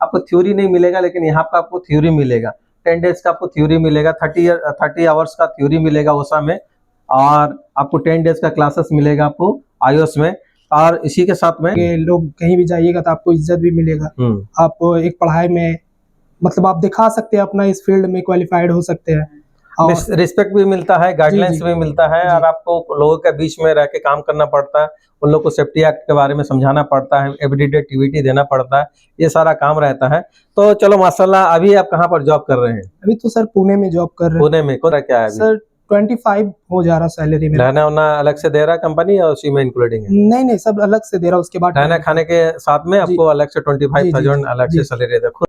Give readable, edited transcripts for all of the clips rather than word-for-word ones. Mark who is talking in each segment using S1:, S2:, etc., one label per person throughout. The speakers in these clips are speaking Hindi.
S1: आपको थ्योरी नहीं मिलेगा, लेकिन यहाँ पर आपको थ्योरी मिलेगा। 10 डेज का आपको थ्योरी मिलेगा, 30 आवर्स का थ्योरी मिलेगा ओसा में, और आपको 10 डेज का क्लासेस मिलेगा आपको iOS में। और इसी के साथ में
S2: लोग कहीं भी जाइएगा तो आपको इज्जत भी मिलेगा। आप एक पढ़ाई में मतलब आप दिखा सकते हैं अपना, इस फील्ड में क्वालिफाइड हो सकते हैं,
S1: रिस्पेक्ट भी मिलता है, गाइडलाइंस भी मिलता है, और आपको लोगों के बीच में रह के काम करना पड़ता है, उन लोग को सेफ्टी एक्ट के बारे में समझाना पड़ता है, एवरीडे एक्टिविटी देना पड़ता है, ये सारा काम रहता है। तो चलो माशाल्लाह। अभी आप कहाँ पर जॉब कर रहे हैं?
S2: अभी तो सर पुणे में जॉब कर रहे हैं।
S1: पुणे में कौन क्या है
S2: सर 25 हो जा रहा सैलरी में।
S1: रहना होना अलग से दे रहा कंपनी या उसी में इंक्लूडिंग है?
S2: नहीं सब अलग से दे रहा, उसके बाद
S1: रहना खाने के साथ में आपको अलग से 25,000 अलग से सैलरी देखो।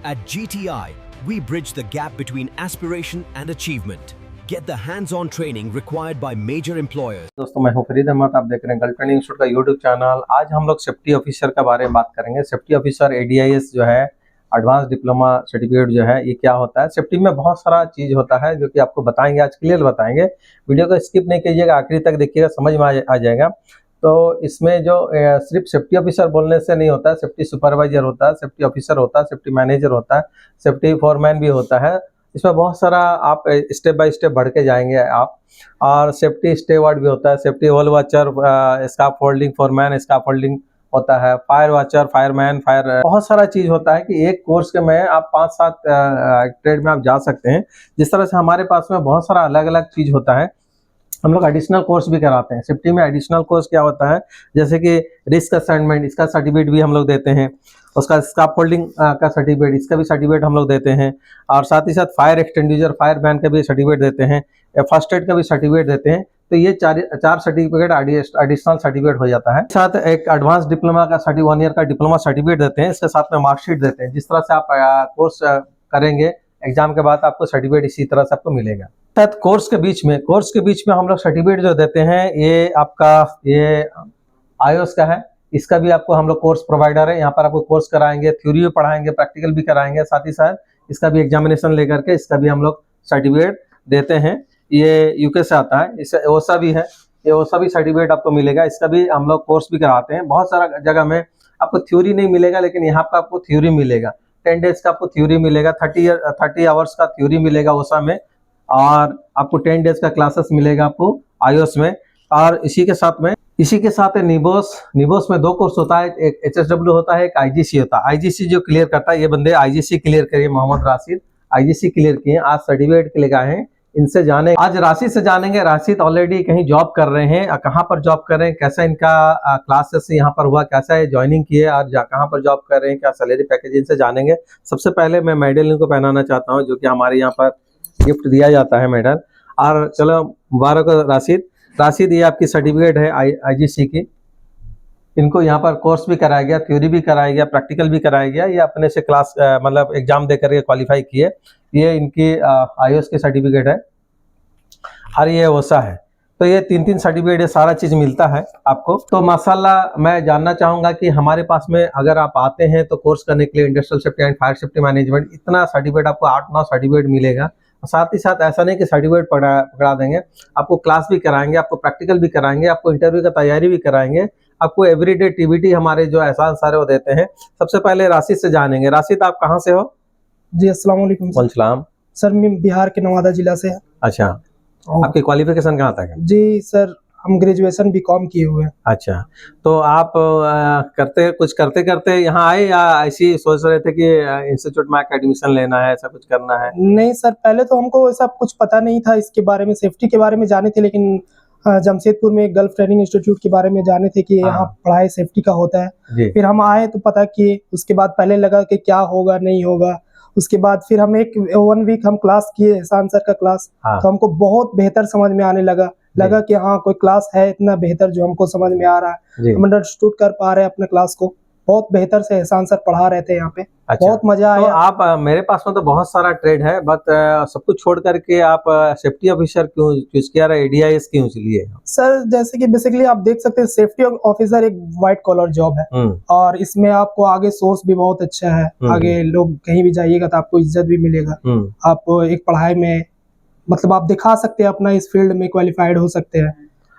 S3: At GTI, we bridge the gap between aspiration and achievement. Get the hands-on training required by major employers.
S1: दोस्तों, मैं हूं फरीद अहमद, आप देख रहे हैं गल्फ ट्रेनिंग इंस्टीट्यूट का यूट्यूब चैनल। आज हम लोग सेफ्टी ऑफिसर के बारे में बात करेंगे। सेफ्टी ऑफिसर ADIS जो है, एडवांस डिप्लोमा सर्टिफिकेट जो है, ये क्या होता है। सेफ्टी में बहुत सारा चीज होता है जो कि आपको बताएंगे, आज क्लियर बताएंगे। वीडियो को स्किप नहीं कीजिएगा, आखिरी तक देखिएगा, समझ में आ जाएगा। तो इसमें जो सिर्फ सेफ्टी ऑफिसर बोलने से नहीं होता है, सेफ्टी सुपरवाइजर होता है, सेफ्टी ऑफिसर होता है, सेफ्टी मैनेजर होता है, सेफ्टी फोरमैन भी होता है। इसमें बहुत सारा आप स्टेप बाय स्टेप बढ़ के जाएंगे आप। और सेफ्टी स्टेवार्ड भी होता है, safety hole watcher, scaffolding foreman, scaffolding होता है, फायर वॉचर, फायरमैन, फायर, बहुत सारा चीज होता है कि एक कोर्स के में आप 5-7 ट्रेड में आप जा सकते हैं। जिस तरह से हमारे पास में बहुत सारा अलग अलग चीज होता है, हम लोग एडिशनल कोर्स भी कराते हैं। सेफ्टी में एडिशनल कोर्स क्या होता है, जैसे कि रिस्क असेसमेंट, इसका सर्टिफिकेट भी हम लोग देते हैं। उसका स्काफोल्डिंग का सर्टिफिकेट, इसका भी सर्टिफिकेट हम लोग देते हैं। और साथ ही साथ फायर एक्सटिंग्विशर, फायर मैन का भी सर्टिफिकेट देते हैं, फर्स्ट एड का भी सर्टिफिकेट देते हैं। तो ये चार सर्टिफिकेट एडिशनल सर्टिफिकेट हो जाता है। साथ एक एडवांस डिप्लोमा का 1 ईयर का डिप्लोमा सर्टिफिकेट देते हैं। इसके साथ में मार्कशीट देते हैं। जिस तरह से आप कोर्स करेंगे, एग्जाम के बाद आपको सर्टिफिकेट इसी तरह से आपको मिलेगा। साथ कोर्स के बीच में हम लोग सर्टिफिकेट जो देते हैं, ये आपका ये iOS का है। इसका भी आपको हम लोग कोर्स प्रोवाइडर है। यहाँ पर आपको कोर्स कराएंगे, थ्योरी भी पढ़ाएंगे, प्रैक्टिकल भी कराएंगे, साथ ही साथ इसका भी एग्जामिनेशन लेकर के इसका भी हम लोग सर्टिफिकेट देते हैं। ये यूके से आता है। इसे ओसा भी है, ये ओसा भी सर्टिफिकेट आपको मिलेगा। इसका भी हम लोग कोर्स भी कराते हैं। बहुत सारा जगह में आपको थ्योरी नहीं मिलेगा, लेकिन यहाँ पर आपको थ्योरी मिलेगा। 10 डेज का आपको थ्योरी मिलेगा, 30 आवर्स का थ्योरी मिलेगा ओसा में, और आपको 10 डेज का क्लासेस मिलेगा आपको iOS में। और इसी के साथ निबोस में 2 कोर्स होता है, एक HSW होता है, एक IGC होता है। IGC जो क्लियर करता है, ये बंदे IGC क्लियर करिए, मोहम्मद राशिद IGC क्लियर किए, आज सर्टिफिकेट के लिए आए हैं। इनसे जाने, आज राशिद से जानेंगे। राशिद ऑलरेडी कहीं जॉब कर रहे हैं, कहाँ पर जॉब कर रहे हैं, कैसा इनका क्लासेस यहाँ पर हुआ, कैसा है ज्वाइनिंग किए, आज कहाँ पर जॉब कर रहे हैं, क्या सैलरी पैकेज, इनसे जानेंगे। सबसे पहले मैं मेडल इनको पहनाना चाहता हूँ, जो कि हमारे यहाँ पर गिफ्ट दिया जाता है मेडल। और चलो मुबारक राशिद, ये आपकी सर्टिफिकेट है IGC की। इनको यहाँ पर कोर्स भी कराया गया, थ्योरी भी कराया गया, प्रैक्टिकल भी कराया गया। ये अपने से क्लास मतलब एग्जाम दे करके क्वालिफाई किए। ये इनकी iOS की सर्टिफिकेट है, और ये ओसा है। तो ये 3 सर्टिफिकेट, ये सारा चीज मिलता है आपको। तो माशाल्लाह, मैं जानना चाहूंगा कि हमारे पास में अगर आप आते हैं तो कोर्स करने के लिए industrial safety and fire safety management, इतना सर्टिफिकेट आपको 8-9 सर्टिफिकेट मिलेगा। साथ ही साथ ऐसा नहीं कि सर्टिफिकेट पकड़ा देंगे, आपको क्लास भी कराएंगे, आपको प्रैक्टिकल भी कराएंगे, आपको इंटरव्यू का तैयारी भी कराएंगे, आपको एवरीडे एक्टिविटी हमारे जो एहसान सारे वो देते हैं। सबसे पहले राशिद से जानेंगे। राशिद, आप कहाँ से हो?
S2: जी अस्सलाम वालेकुम।
S1: वालेकुम
S2: सर, मैं बिहार के नवादा जिला से है।
S1: अच्छा, आपकी क्वालिफिकेशन कहाँ तक है?
S2: जी सर, हम ग्रेजुएशन BCom किए हुए हैं।
S1: अच्छा, तो आप करते करते यहाँ आए, या ऐसी सोच रहे थे कि इंस्टीट्यूट में एडमिशन लेना है, ऐसा कुछ करना है?
S2: नहीं सर, पहले तो हमको ऐसा कुछ पता नहीं था इसके बारे में, सेफ्टी के बारे में जाने थे, लेकिन जमशेदपुर में गल्फ ट्रेनिंग इंस्टीट्यूट के बारे में जाने थे कि यहाँ पढ़ाई सेफ्टी का होता है। फिर हम आए तो पता किए, उसके बाद पहले लगा कि क्या होगा नहीं होगा। उसके बाद फिर हम 1 वीक हम क्लास किए, एहसान सर का क्लास। तो हमको बहुत बेहतर समझ में आने लगा कि हाँ, कोई क्लास है इतना बेहतर जो हमको समझ में आ रहा है, हम अंडरस्टूड कर पा रहे हैं अपने क्लास को। बहुत बेहतर से एहसान सर पढ़ा रहे थे यहाँ पे।
S1: अच्छा,
S2: बहुत मजा आया।
S1: तो आप मेरे पास में तो बहुत सारा ट्रेड है, बट सब कुछ छोड़ करके आप सेफ्टी ऑफिसर क्यों चूज किया, ADIS क्यों लिए?
S2: सर, जैसे कि बेसिकली आप देख सकते हैं, सेफ्टी ऑफिसर एक व्हाइट कॉलर जॉब है, और इसमें आपको आगे सोर्स भी बहुत अच्छा है। आगे लोग कहीं भी जाइएगा तो आपको इज्जत भी मिलेगा। आप एक पढ़ाई में मतलब आप दिखा सकते हैं अपना, इस फील्ड में क्वालिफाइड हो सकते हैं।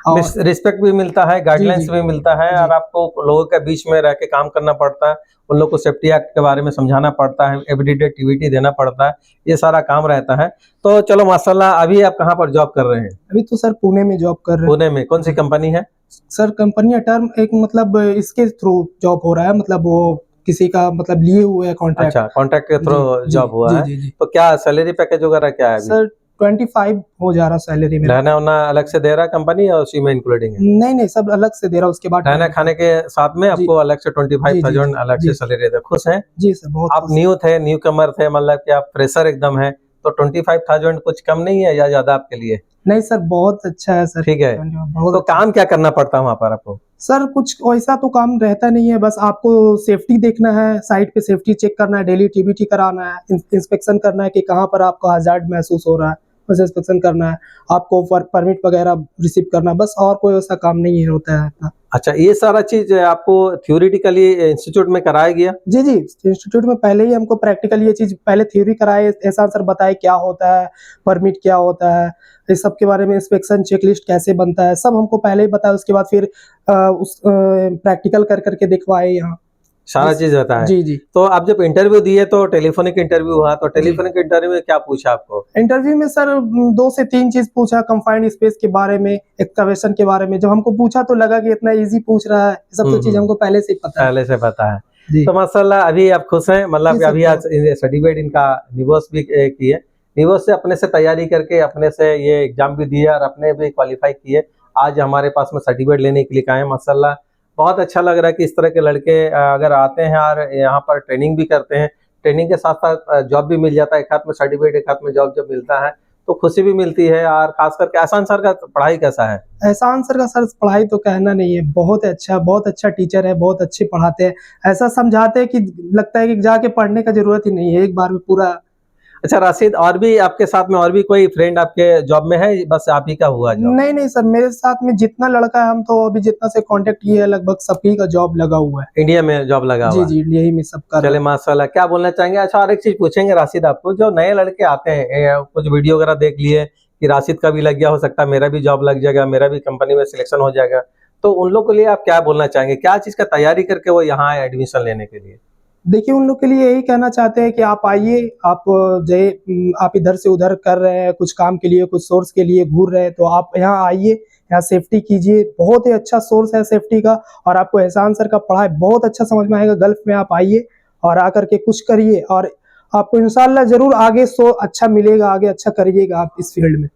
S2: और
S1: रिस्पेक्ट भी मिलता है, गाइडलाइंस
S2: जी
S1: भी मिलता है
S2: जी
S1: और आपको लोगों के बीच में रह के काम करना पड़ता है, उन लोग को सेफ्टी एक्ट के बारे में समझाना पड़ता है, एवरीडे एक्टिविटी देना पड़ता है, ये सारा काम रहता है। तो चलो माशाल्लाह, अभी आप कहाँ पर जॉब कर रहे हैं?
S2: अभी तो सर पुणे में जॉब कर रहे हैं।
S1: पुणे में कौन सी कंपनी है?
S2: सर कंपनी टर्म एक मतलब इसके थ्रू जॉब हो रहा है, मतलब वो किसी का मतलब लिए हुए है कॉन्ट्रैक्ट।
S1: अच्छा, कॉन्ट्रैक्ट के थ्रू
S2: जी
S1: जॉब हुआ
S2: जी
S1: है।
S2: जी जी
S1: तो क्या सैलरी पैकेज वगैरह क्या है अभी?
S2: सर 25 हो जा रहा सैलरी में।
S1: रहना वना अलग से दे रहा है कंपनी या उसी में इंक्लूडिंग है?
S2: नहीं नहीं, सब अलग से दे रहा, उसके बाद
S1: रहने खाने के साथ में
S2: जी
S1: आपको अलग से
S2: जी जी
S1: 25,000 अलग
S2: जी
S1: से सैलरी दे। खुश हैं
S2: जी सर, बहुत
S1: आप?
S2: खुश हैं।
S1: न्यू थे, न्यू कमर थे, मतलब कि आप फ्रेशर एकदम है, तो 25,000 कुछ कम नहीं है या ज्यादा आपके लिए?
S2: नहीं सर, बहुत अच्छा है सर।
S1: ठीक है।
S2: बहुत
S1: तो
S2: अच्छा।
S1: काम क्या करना पड़ता है वहां पर आपको?
S2: सर कुछ वैसा तो काम रहता नहीं है, बस आपको सेफ्टी देखना है, साइट पे सेफ्टी चेक करना है, डेली टीबीटी कराना है, इंस्पेक्शन करना है कि कहाँ पर आपको हजार्ड महसूस हो रहा है, बस इंस्पेक्शन करना है, आपको वर्क परमिट वगैरह रिसीव करना है, बस और कोई वैसा काम नहीं होता है इतना।
S1: अच्छा, ये सारा चीज आपको थ्योरेटिकली इंस्टीट्यूट में कराया गया?
S2: जी जी, इंस्टीट्यूट में पहले ही हमको प्रैक्टिकल ये चीज पहले थ्योरी कराए, एहसान सर बताए क्या होता है, परमिट क्या होता है, इस सब के बारे में, इंस्पेक्शन चेकलिस्ट कैसे बनता है, सब हमको पहले ही बताया। उसके बाद फिर उस प्रैक्टिकल कर करके दिखवाए यहाँ
S1: सारा चीज होता है।
S2: जी जी।
S1: तो आप जब इंटरव्यू दिए तो टेलीफोनिक इंटरव्यू हुआ, तो टेलीफोनिक इंटरव्यू में क्या पूछा आपको?
S2: इंटरव्यू में सर 2 से 3 चीज पूछा, कंफाइंड स्पेस के बारे में, एक्सकवेशन के बारे में। जब हमको पूछा तो लगा कि इतना इजी पूछ रहा है, सब तो चीज हमको पहले से ही पता है।
S1: पहले से पता है।
S2: जी
S1: तो माशाल्लाह अभी आप खुश हैं, मतलब
S2: जी
S1: कि
S2: सर,
S1: अभी आज सर्टिफिकेट इनका निवोस भी किए, निवोस से अपने से तैयारी करके अपने से ये एग्जाम भी दिए और अपने भी क्वालिफाई किए, आज हमारे पास में सर्टिफिकेट लेने के लिए आए। माशाल्लाह बहुत अच्छा लग रहा है कि इस तरह के लड़के अगर आते हैं और यहाँ पर ट्रेनिंग भी करते हैं, ट्रेनिंग के साथ साथ जॉब भी मिल जाता है, एक हाथ में सर्टिफिकेट एक हाथ में जॉब जब मिलता है तो खुशी भी मिलती है। और खास करके एहसान सर का पढ़ाई कैसा है?
S2: एहसान सर का सर पढ़ाई तो कहना नहीं है, बहुत अच्छा टीचर है, बहुत अच्छे पढ़ाते हैं, ऐसा समझाते हैं कि लगता है कि जाके पढ़ने का जरूरत ही नहीं है, एक बार में पूरा।
S1: अच्छा राशिद, और भी आपके साथ में और भी कोई फ्रेंड आपके जॉब में है, बस आप ही का हुआ जॉब?
S2: नहीं नहीं सर, मेरे साथ में जितना लड़का है, हम तो अभी जितना से कांटेक्ट किए हैं, लगभग सभी का जॉब लगा हुआ है।
S1: इंडिया में जॉब लगा हुआ?
S2: जी जी, यही में सब कर।
S1: चले माशाल्लाह, क्या बोलना चाहेंगे? अच्छा, और एक चीज पूछेंगे राशिद आपको, जो नए लड़के आते हैं, कुछ वीडियो वगैरह देख लिए कि राशिद का भी लग गया, हो सकता है मेरा भी जॉब लग जाएगा, मेरा भी कंपनी में सिलेक्शन हो जाएगा, तो उन लोग के लिए आप क्या बोलना चाहेंगे? क्या चीज का तैयारी करके वो यहाँ आए एडमिशन लेने के लिए?
S2: देखिए, उन लोग के लिए यही कहना चाहते हैं कि आप आइए, आप इधर से उधर कर रहे हैं, कुछ काम के लिए, कुछ सोर्स के लिए घूर रहे हैं, तो आप यहाँ आइए, यहाँ सेफ्टी कीजिए, बहुत ही अच्छा सोर्स है सेफ्टी का। और आपको एहसान सर का पढ़ाई बहुत अच्छा समझ में आएगा। गल्फ में आप आइए और आकर के कुछ करिए, और आपको इंशाल्लाह जरूर आगे अच्छा मिलेगा, आगे अच्छा करिएगा आप इस फील्ड में।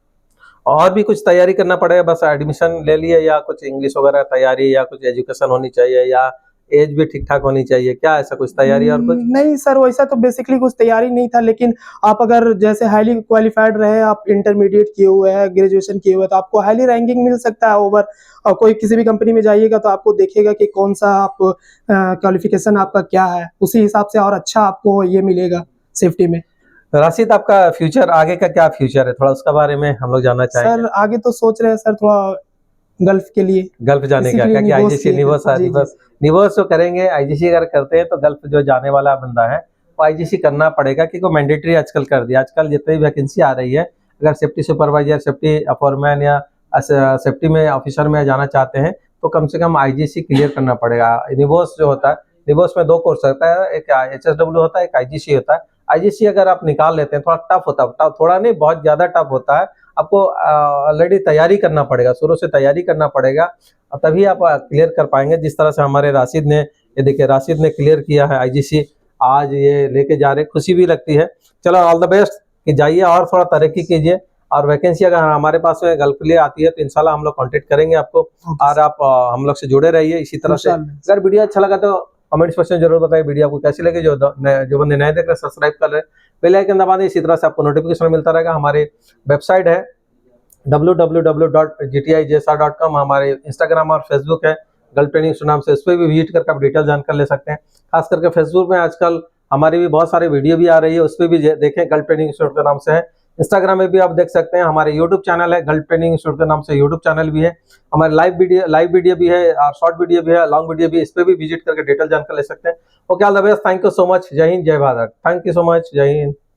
S1: और भी कुछ तैयारी करना पड़ेगा? बस एडमिशन ले लिए, या कुछ इंग्लिश वगैरह तैयारी, या कुछ एजुकेशन होनी चाहिए, या एज भी ठीक ठाक होनी चाहिए? क्या ऐसा कुछ तैयारी और कुछ?
S2: नहीं सर, वैसा तो बेसिकली कुछ तैयारी नहीं था, लेकिन आप अगर जैसे हाईली क्वालिफाइड रहे, आप इंटरमीडिएट किए हुए हैं, ग्रेजुएशन किए हुए हैं, तो आपको हाईली रैंकिंग मिल सकता है ओवर। और कोई किसी भी कंपनी में जाइएगा तो आपको देखेगा कि कौन सा आप क्वालिफिकेशन आपका क्या है, उसी हिसाब से और अच्छा आपको ये मिलेगा सेफ्टी में।
S1: राशिद, आपका फ्यूचर, आगे का क्या फ्यूचर है, थोड़ा उसके बारे में हम लोग जानना चाहेंगे।
S2: सर आगे तो सोच रहे हैं सर, थोड़ा गल्फ के लिए,
S1: गल्फ जाने का क्या? आईजीसी निवोस जो करेंगे, आईजीसी अगर करते हैं तो गल्फ जो जाने वाला बंदा है वो आईजीसी करना पड़ेगा, क्योंकि मैंडेटरी आजकल कर दिया। आजकल जितनी भी वैकेंसी आ रही है, अगर सेफ्टी सुपरवाइजर, सेफ्टी फोरमैन या सेफ्टी में ऑफिसर में जाना चाहते हैं तो कम से कम आईजीसी क्लियर करना पड़ेगा। निवोस जो होता है, निवोस में 2 कोर्स होता है, एक HSW होता है, एक आईजीसी होता है। आईजीसी अगर आप निकाल लेते हैं, थोड़ा टफ होता है, थोड़ा नहीं बहुत ज्यादा टफ होता है, आपको ऑलरेडी तैयारी करना पड़ेगा, शुरू से तैयारी करना पड़ेगा, तभी आप क्लियर कर पाएंगे। जिस तरह से हमारे राशिद ने, ये देखिए राशिद ने क्लियर किया है आईजीसी, आज ये लेके जा रहे, खुशी भी लगती है। चलो ऑल द बेस्ट, कि जाइए और थोड़ा तरक्की कीजिए, और वैकेंसी अगर हमारे पास में गल्फ के लिए आती है तो इंशाल्लाह हम लोग कांटेक्ट करेंगे आपको, और आप हम लोग से जुड़े रहिए इसी तरह से। अगर वीडियो अच्छा लगा तो कमेंट सेक्शन में जरूर बताइए वीडियो आपको कैसी लगी। जो बंदे नए देख रहे हैं सब्सक्राइब कर रहे हैं, बेल आइकन दबा दें, इसी तरह से आपको नोटिफिकेशन मिलता रहेगा। हमारे वेबसाइट है www.gtijsr.com, हमारे इंस्टाग्राम और फेसबुक है गल्फ ट्रेनिंग नाम से, इस पर भी विजिट करके आप डिटेल जानकर ले सकते हैं। खास करके फेसबुक में आजकल हमारी भी बहुत सारी वीडियो भी आ रही है, उस पर भी देखें, गल्फ ट्रेनिंग इंस्टीट्यूट के नाम से है। इंस्टाग्राम में भी आप देख सकते हैं, हमारे यूट्यूब चैनल है गल्फ ट्रेनिंग इंस्टीट्यूट के नाम से, यूट्यूब चैनल भी है। हमारे लाइव वीडियो भी है, और शॉर्ट वीडियो भी है, लॉन्ग वीडियो भी है, इस पर भी विजिट करके डिटेल जानकर ले सकते हैं। Okay, all the best, thank you so much, जय हिंद, जय Bharat, thank you so much, जय हिंद।